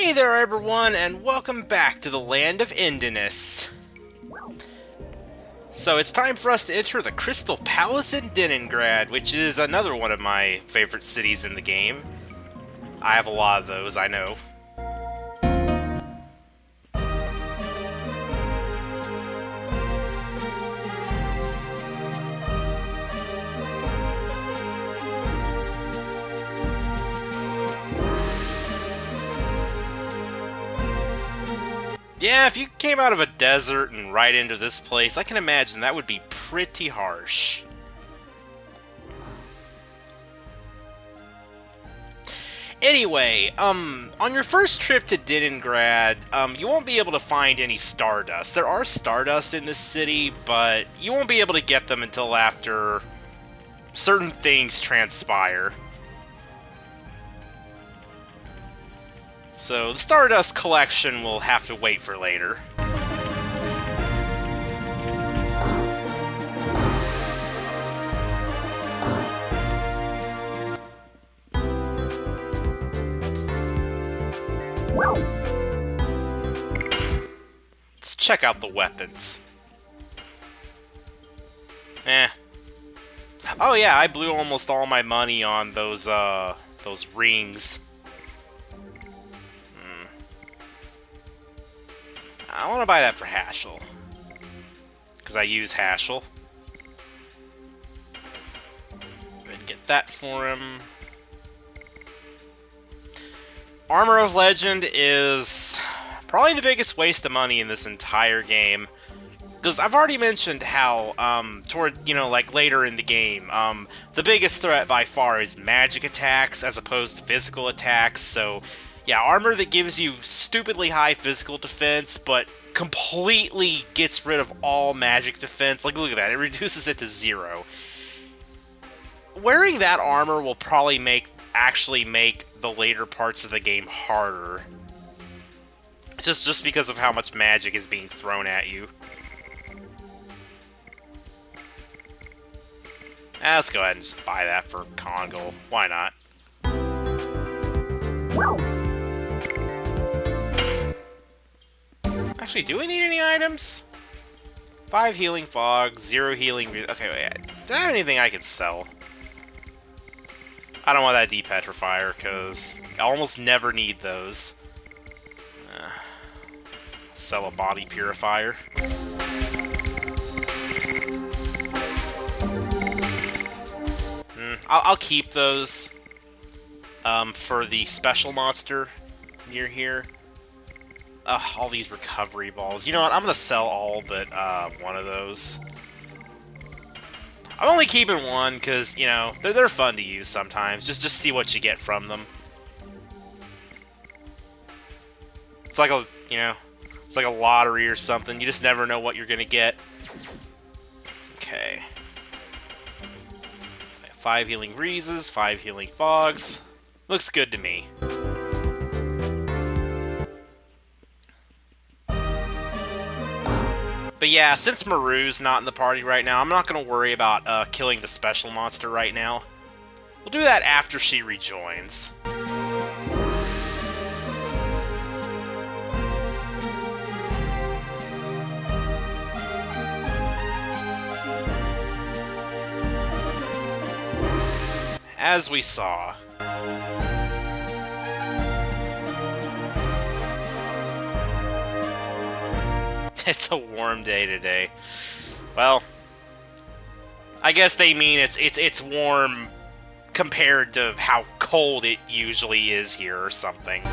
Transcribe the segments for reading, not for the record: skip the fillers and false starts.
Hey there everyone, and welcome back to the land of Indiness. So it's time for us to enter the Crystal Palace in Deningrad, which is another one of my favorite cities in the game. I have a lot of those, I know. Yeah, if you came out of a desert and right into this place, I can imagine that would be pretty harsh. Anyway, on your first trip to Deningrad, you won't be able to find any Stardust. There are Stardust in this city, but you won't be able to get them until after certain things transpire. So, the Stardust collection will have to wait for later. Let's check out the weapons. Oh yeah, I blew almost all my money on those rings. I want to buy that for Haschel, because I use Haschel. And get that for him. Armor of Legend is probably the biggest waste of money in this entire game. Because I've already mentioned how, like later in the game, the biggest threat by far is magic attacks as opposed to physical attacks, so yeah, armor that gives you stupidly high physical defense, but completely gets rid of all magic defense. Like, look at that, it reduces it to 0. Wearing that armor will probably actually make the later parts of the game harder. Just because of how much magic is being thrown at you. Let's go ahead and just buy that for Congal. Why not? Actually, do we need any items? 5 healing fog, 0 healing... Okay, wait. Do I have anything I can sell? I don't want that depetrifier, because I almost never need those. Sell a body purifier. I'll keep those for the special monster near here. All these recovery balls. You know what? I'm gonna sell all but one of those. I'm only keeping one because, you know, they're fun to use sometimes. Just see what you get from them. It's like it's like a lottery or something. You just never know what you're gonna get. Okay. 5 healing breezes, 5 healing fogs. Looks good to me. But yeah, since Maru's not in the party right now, I'm not going to worry about killing the special monster right now. We'll do that after she rejoins. As we saw. It's a warm day today. Well, I guess they mean it's warm compared to how cold it usually is here or something.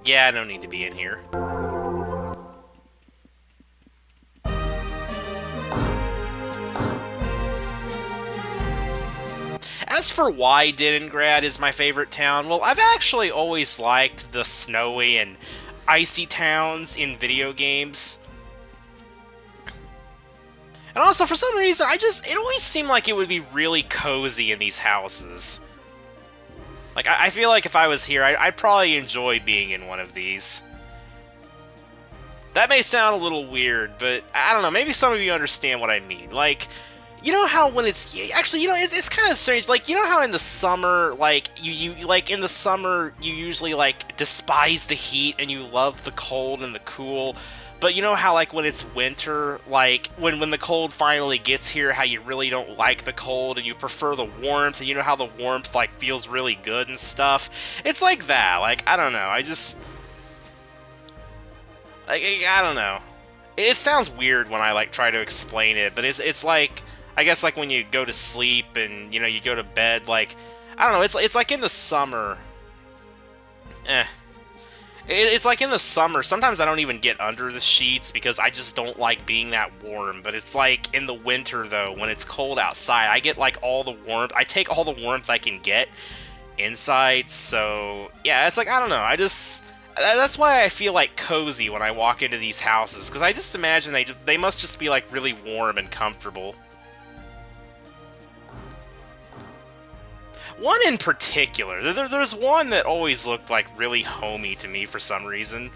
Yeah, no need to be in here. As for why Deningrad is my favorite town, well, I've actually always liked the snowy and icy towns in video games. And also, for some reason, it always seemed like it would be really cozy in these houses. Like, I feel like if I was here, I'd probably enjoy being in one of these. That may sound a little weird, but I don't know, maybe some of you understand what I mean. Like, you know how when it's... Actually, you know, it's kind of strange. Like, you know how in the summer, like, like, in the summer, you usually, like, despise the heat and you love the cold and the cool? But you know how, like, when it's winter, like, when the cold finally gets here, how you really don't like the cold and you prefer the warmth, and you know how the warmth, like, feels really good and stuff? It's like that. Like, I don't know. I just... Like, I don't know. It sounds weird when I, like, try to explain it, but it's like... I guess, like, when you go to sleep and, you know, you go to bed, like... I don't know, it's like in the summer... It's like in the summer, sometimes I don't even get under the sheets because I just don't like being that warm. But it's like in the winter, though, when it's cold outside, I get, like, all the warmth. I take all the warmth I can get inside, so... Yeah, it's like, I don't know, I just... That's why I feel, like, cozy when I walk into these houses, because I just imagine they must just be, like, really warm and comfortable. One in particular, there's one that always looked, like, really homey to me for some reason.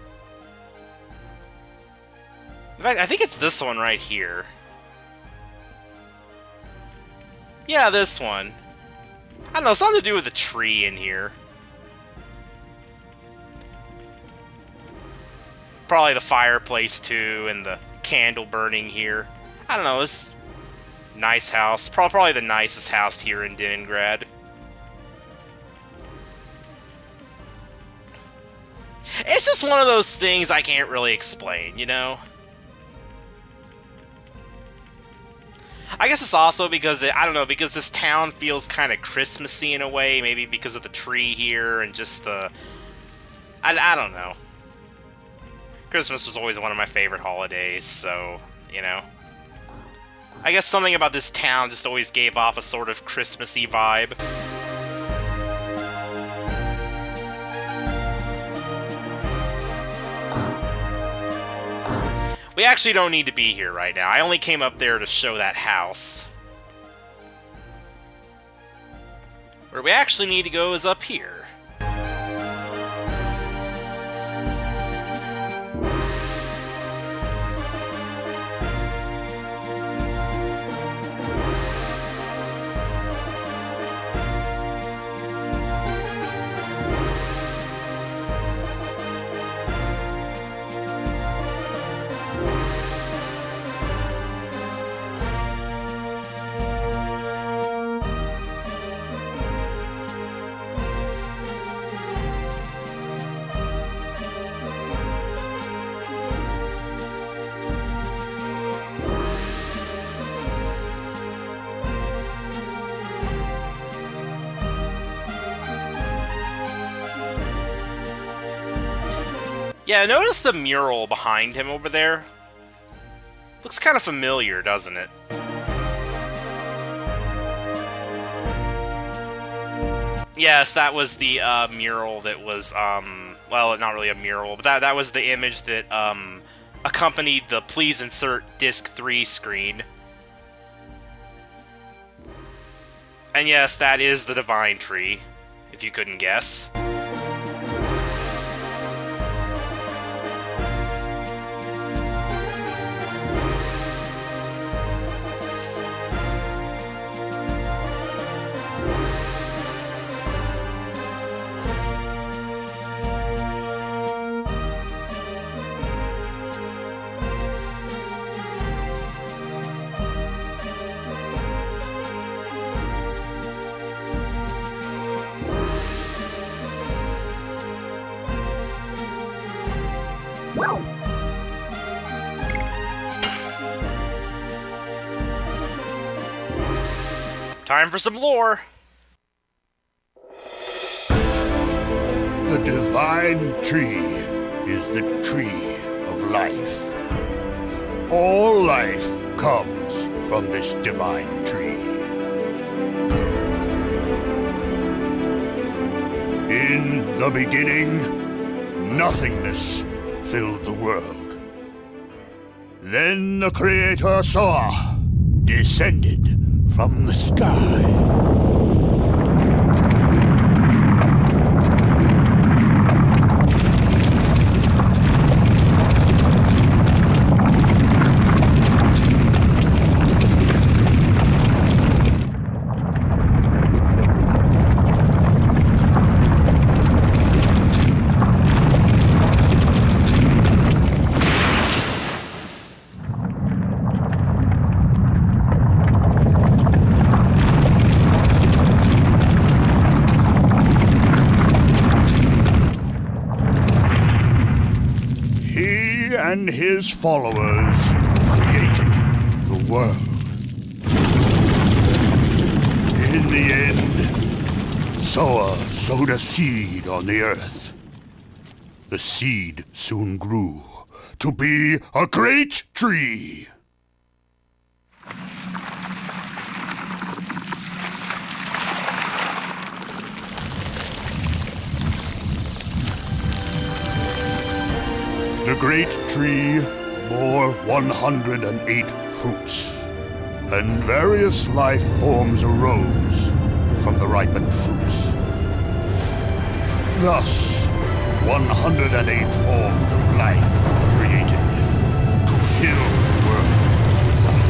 In fact, I think it's this one right here. Yeah, this one. I don't know, something to do with the tree in here. Probably the fireplace, too, and the candle burning here. I don't know, it's a nice house. Probably the nicest house here in Deningrad. It's just one of those things I can't really explain, you know? I guess it's also because, I don't know, because this town feels kind of Christmassy in a way, maybe because of the tree here and just the... I don't know. Christmas was always one of my favorite holidays, so, you know. I guess something about this town just always gave off a sort of Christmassy vibe. We actually don't need to be here right now. I only came up there to show that house. Where we actually need to go is up here. Yeah, notice the mural behind him over there? Looks kind of familiar, doesn't it? Yes, that was the mural that was, well, not really a mural, but that was the image that accompanied the Please Insert Disc 3 screen. And yes, that is the Divine Tree, if you couldn't guess. Time for some lore! The Divine Tree is the tree of life. All life comes from this divine tree. In the beginning, nothingness filled the world. Then the Creator saw, descended from the sky. He and his followers created the world. In the end, Soa sowed a seed on the earth. The seed soon grew to be a great tree. The great tree bore 108 fruits, and various life forms arose from the ripened fruits. Thus, 108 forms of life were created to fill the world with life.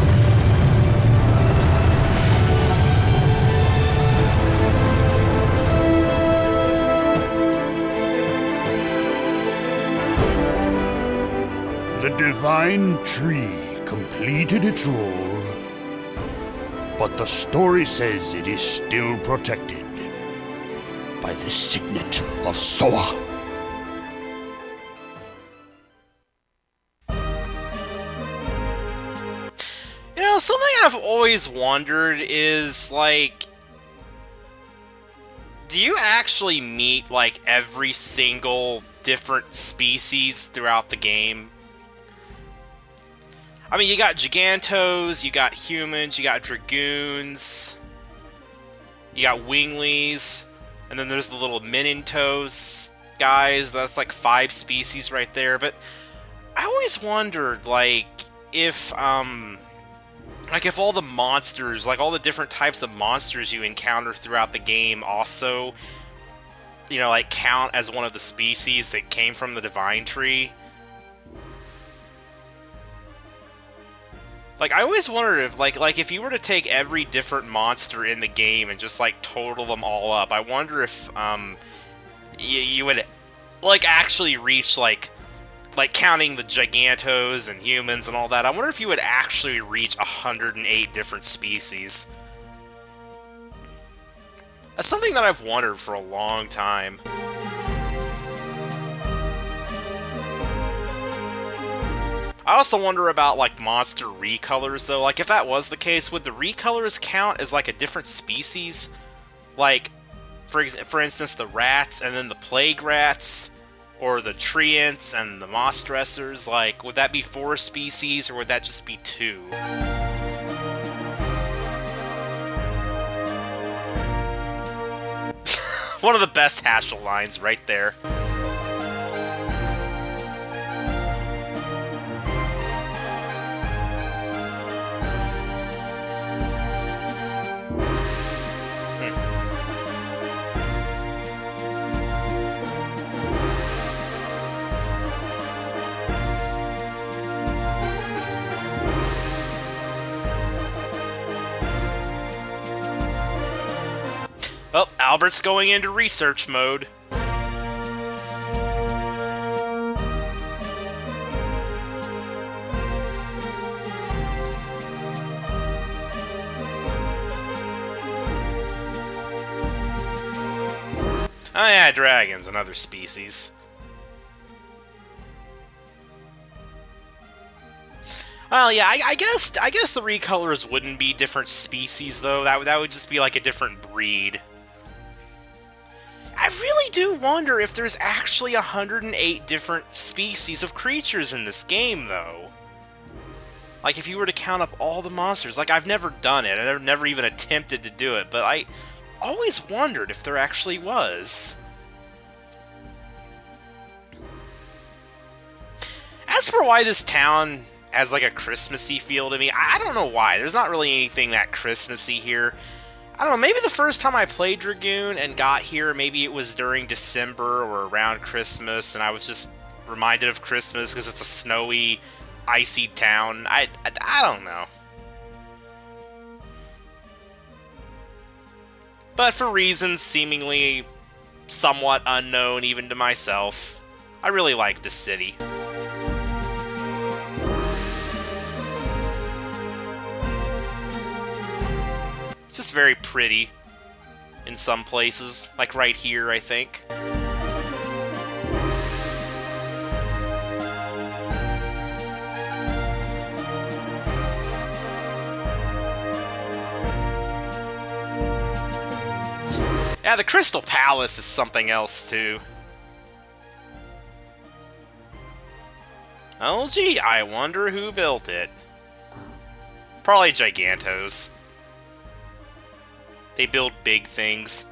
The divine tree completed its role, but the story says it is still protected by the signet of Soa. You know, something I've always wondered is, like, do you actually meet, like, every single different species throughout the game? I mean, you got Gigantos, you got humans, you got Dragoons, you got Winglies, and then there's the little Menintos guys. That's like 5 species right there. But I always wondered, like, if all the monsters, like all the different types of monsters you encounter throughout the game also, you know, like count as one of the species that came from the Divine Tree. Like, I always wondered if, like if you were to take every different monster in the game and just, like, total them all up, I wonder if, you would, like, actually reach, like, counting the Gigantos and humans and all that, I wonder if you would actually reach 108 different species. That's something that I've wondered for a long time. I also wonder about, like, monster recolors, though. Like, if that was the case, would the recolors count as, like, a different species? Like, for instance, the rats and then the plague rats, or the treants and the moss dressers. Like, would that be 4 species, or would that just be 2? One of the best Haschel lines right there. Well, Albert's going into research mode. Oh yeah, dragons, another species. Well, yeah, I guess the recolors wouldn't be different species though. That would just be like a different breed. I really do wonder if there's actually 108 different species of creatures in this game, though. Like, if you were to count up all the monsters, like, I've never done it, and I've never even attempted to do it, but I always wondered if there actually was. As for why this town has, like, a Christmassy feel to me, I don't know why. There's not really anything that Christmassy here. I don't know, maybe the first time I played Dragoon and got here, maybe it was during December or around Christmas, and I was just reminded of Christmas because it's a snowy, icy town. I don't know. But for reasons seemingly somewhat unknown even to myself, I really like this city. It's just very pretty in some places, like right here, I think. Yeah, the Crystal Palace is something else, too. Oh, gee, I wonder who built it. Probably Gigantos. They build big things.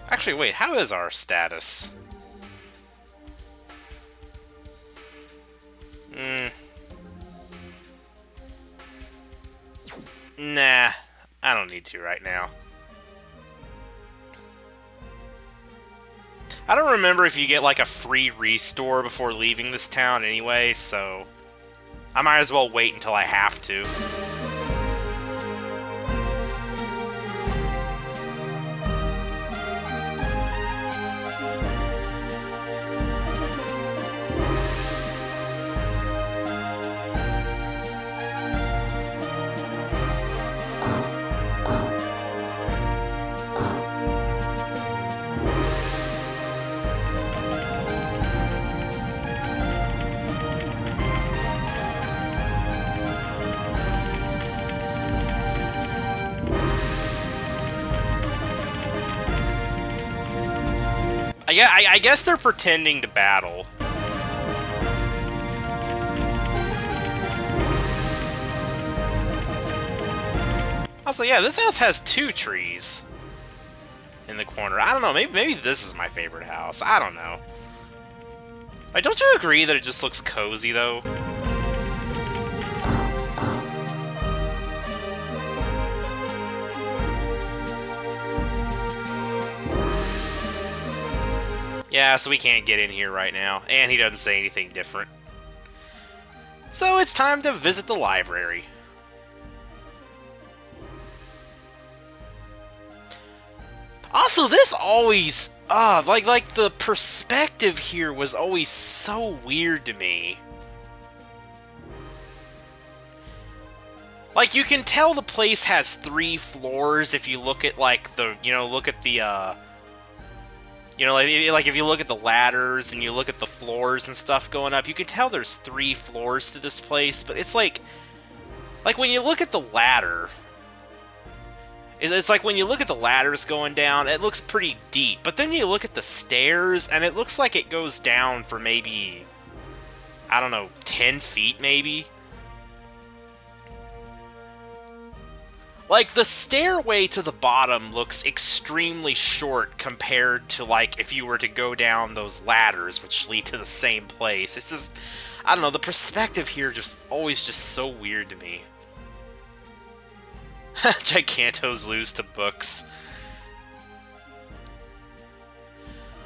Actually, wait, how is our status? Nah, I don't need to right now. I don't remember if you get like a free restore before leaving this town anyway, so I might as well wait until I have to. I guess they're pretending to battle. Also, yeah, this house has 2 trees in the corner. I don't know, maybe this is my favorite house. I don't know. Like, don't you agree that it just looks cozy, though? Yeah, so we can't get in here right now, and he doesn't say anything different. So it's time to visit the library. Also, this always, like the perspective here was always so weird to me. Like, you can tell the place has 3 floors if you look at, like, look at the, like if you look at the ladders and you look at the floors and stuff going up, you can tell there's 3 floors to this place, but it's like when you look at the ladder, it's like when you look at the ladders going down, it looks pretty deep, but then you look at the stairs and it looks like it goes down for maybe, I don't know, 10 feet maybe? Like, the stairway to the bottom looks extremely short compared to, like, if you were to go down those ladders, which lead to the same place. It's just, I don't know, the perspective here just always just so weird to me. Gigantos lose to books.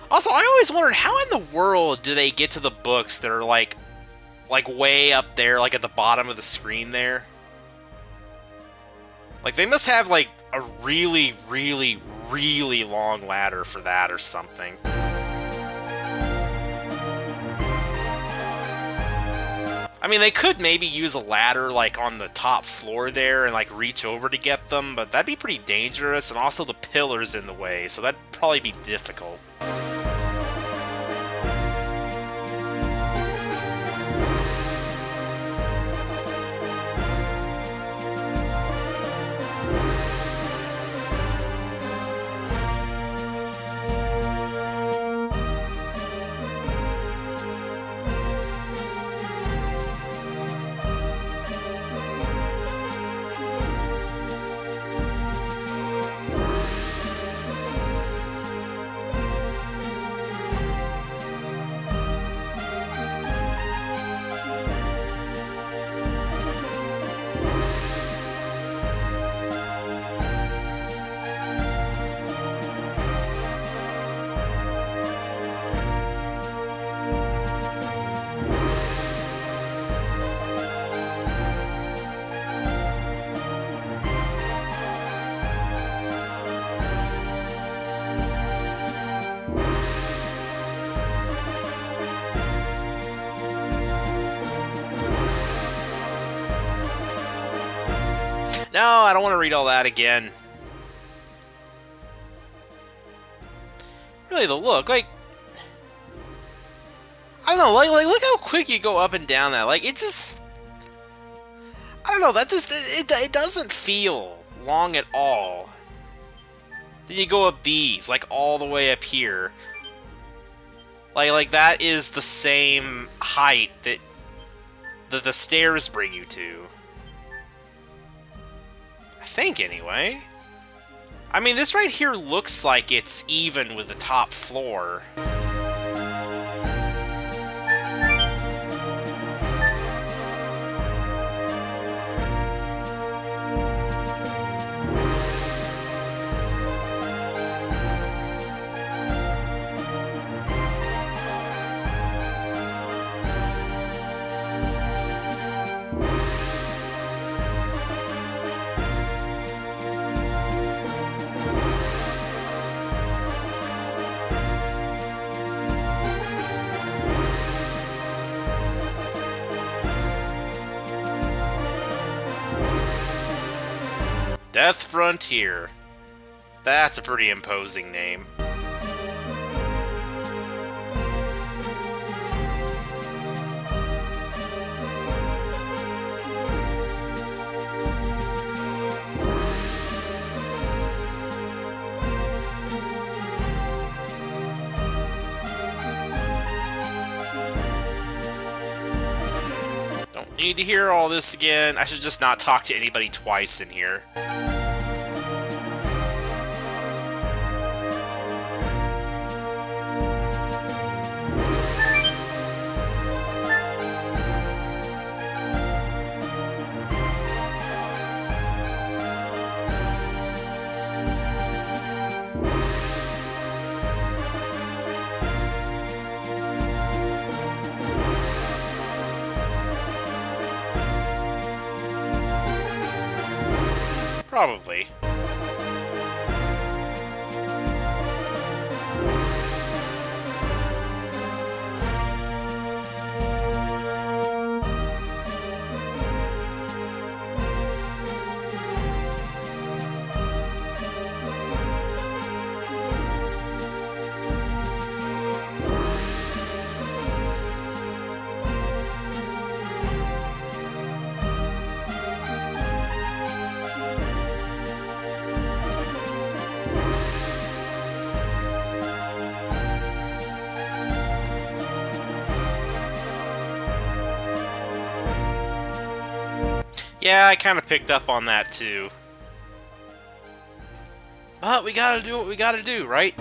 Also, I always wondered, how in the world do they get to the books that are, like way up there, like, at the bottom of the screen there? Like, they must have, like, a really, really, really long ladder for that or something. I mean, they could maybe use a ladder, like, on the top floor there and, like, reach over to get them, but that'd be pretty dangerous, and also the pillar's in the way, so that'd probably be difficult. No, I don't want to read all that again. Really, the look, like, don't know, like look how quick you go up and down that. Like, it just, I don't know, that just, it doesn't feel long at all. Then you go up these, like, all the way up here. Like that is the same height that the stairs bring you to. I think, anyway. I mean, this right here looks like it's even with the top floor. Death Frontier. That's a pretty imposing name. Don't need to hear all this again. I should just not talk to anybody twice in here. Probably. Yeah, I kind of picked up on that too. But we gotta do what we gotta do, right?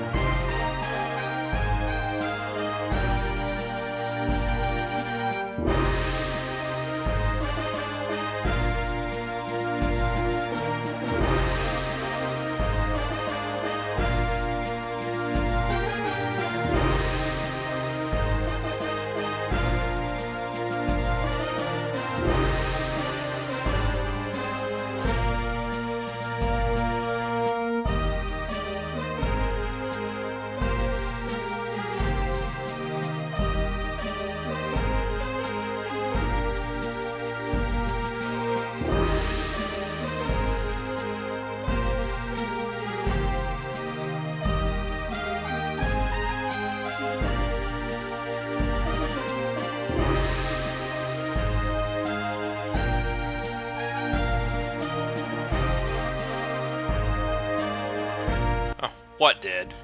What did?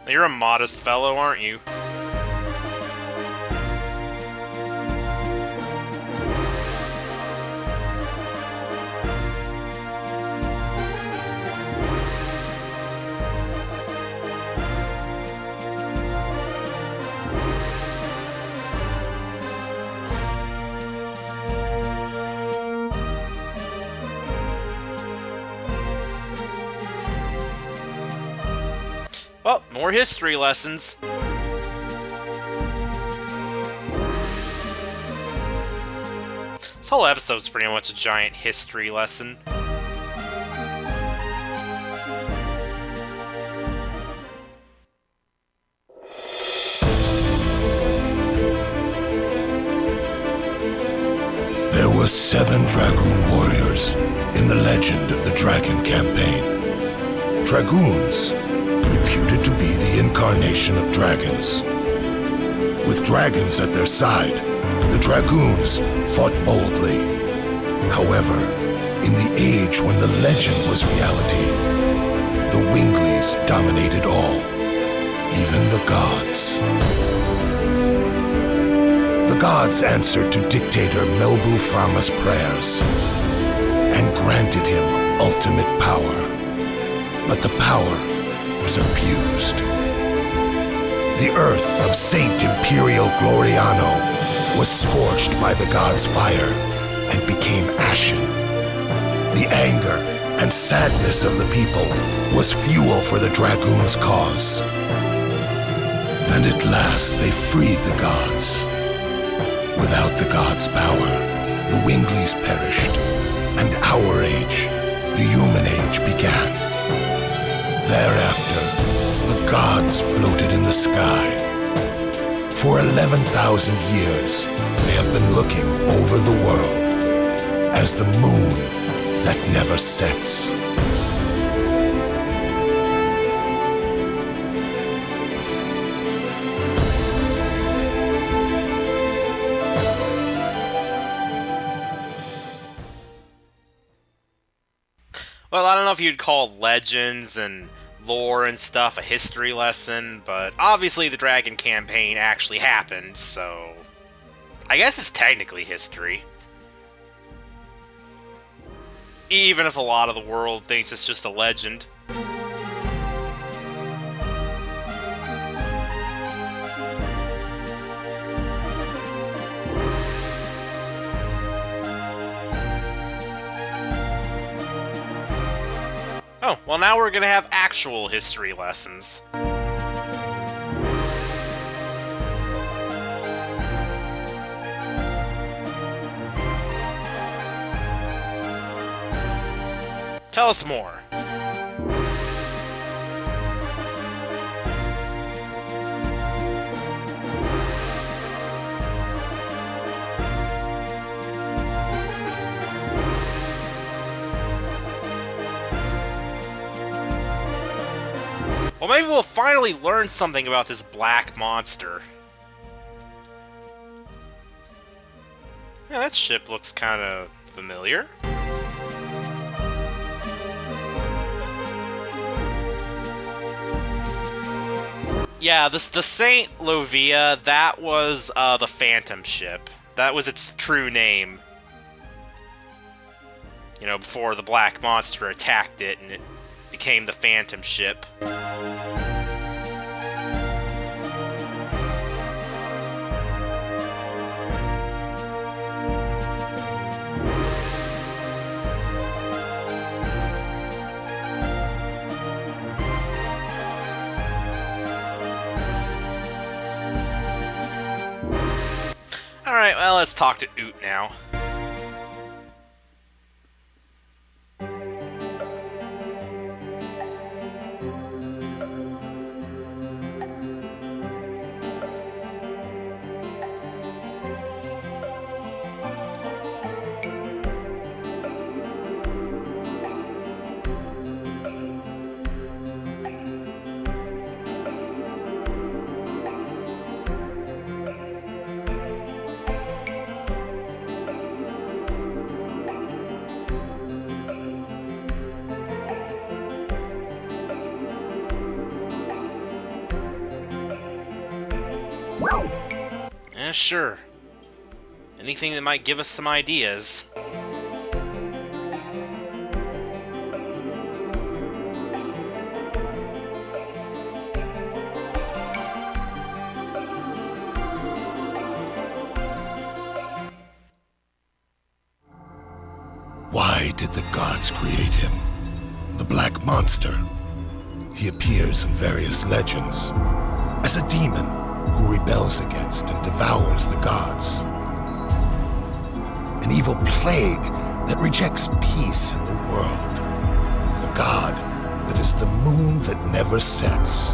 You're a modest fellow, aren't you? Well, more history lessons. This whole episode's pretty much a giant history lesson. There There were 7 Dragoon warriors in the legend of the Dragon campaign. Dragoons, reputed to be the incarnation of dragons. With dragons at their side, the Dragoons fought boldly. However, in the age when the legend was reality, the Winglies dominated all, even the gods. The gods answered to dictator Melbu Frama's prayers and granted him ultimate power. But the power was abused. The earth of Saint Imperial Gloriano was scorched by the gods' fire and became ashen. The anger and sadness of the people was fuel for the Dragoons' cause. Then at last they freed the gods. Without the gods' power, the Winglies perished, and our age, the human age, began. Thereafter, the gods floated in the sky. For 11,000 years, they have been looking over the world as the moon that never sets. Well, I don't know if you'd call legends and lore and stuff a history lesson, but obviously the Dragon campaign actually happened, so I guess it's technically history. Even if a lot of the world thinks it's just a legend. Oh, well now we're gonna have actual history lessons. Tell us more. Well, maybe we'll finally learn something about this black monster. Yeah, that ship looks kind of familiar. Yeah, the Saint Lovia, that was the Phantom ship. That was its true name. You know, before the black monster attacked it and it became the Phantom ship. Alright, well, let's talk to Oot now. Yeah, sure. Anything that might give us some ideas. Why did the gods create him? The black monster. He appears in various legends as a demon who rebels against and devours the gods. An evil plague that rejects peace in the world. The god that is the moon that never sets.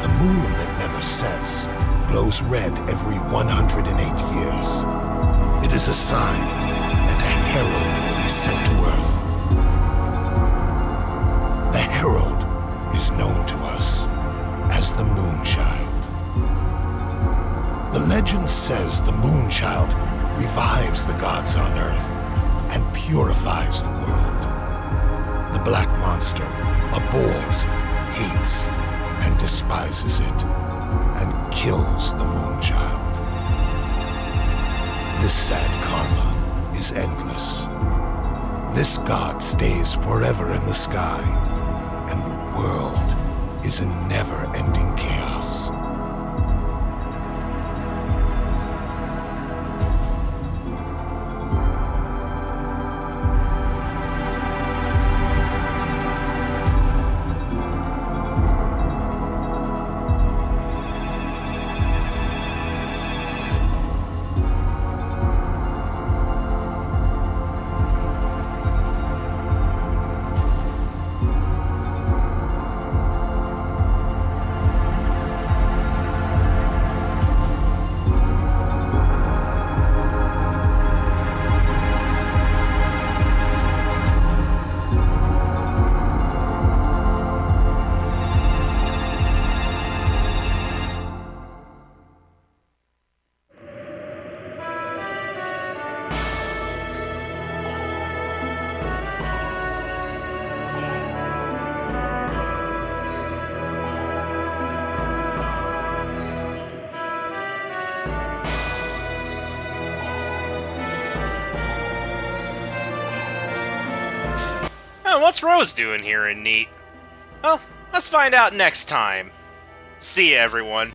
The moon that never sets glows red every 108 years. It is a sign that a herald will be sent to Earth. The herald is known to us as the Moonchild. The legend says the Moonchild revives the gods on Earth and purifies the world. The black monster abhors, hates, and despises it, and kills the Moonchild. This sad karma is endless. This god stays forever in the sky, and the world is in never-ending chaos. What's Rose doing here in Neat? Well, let's find out next time. See ya, everyone.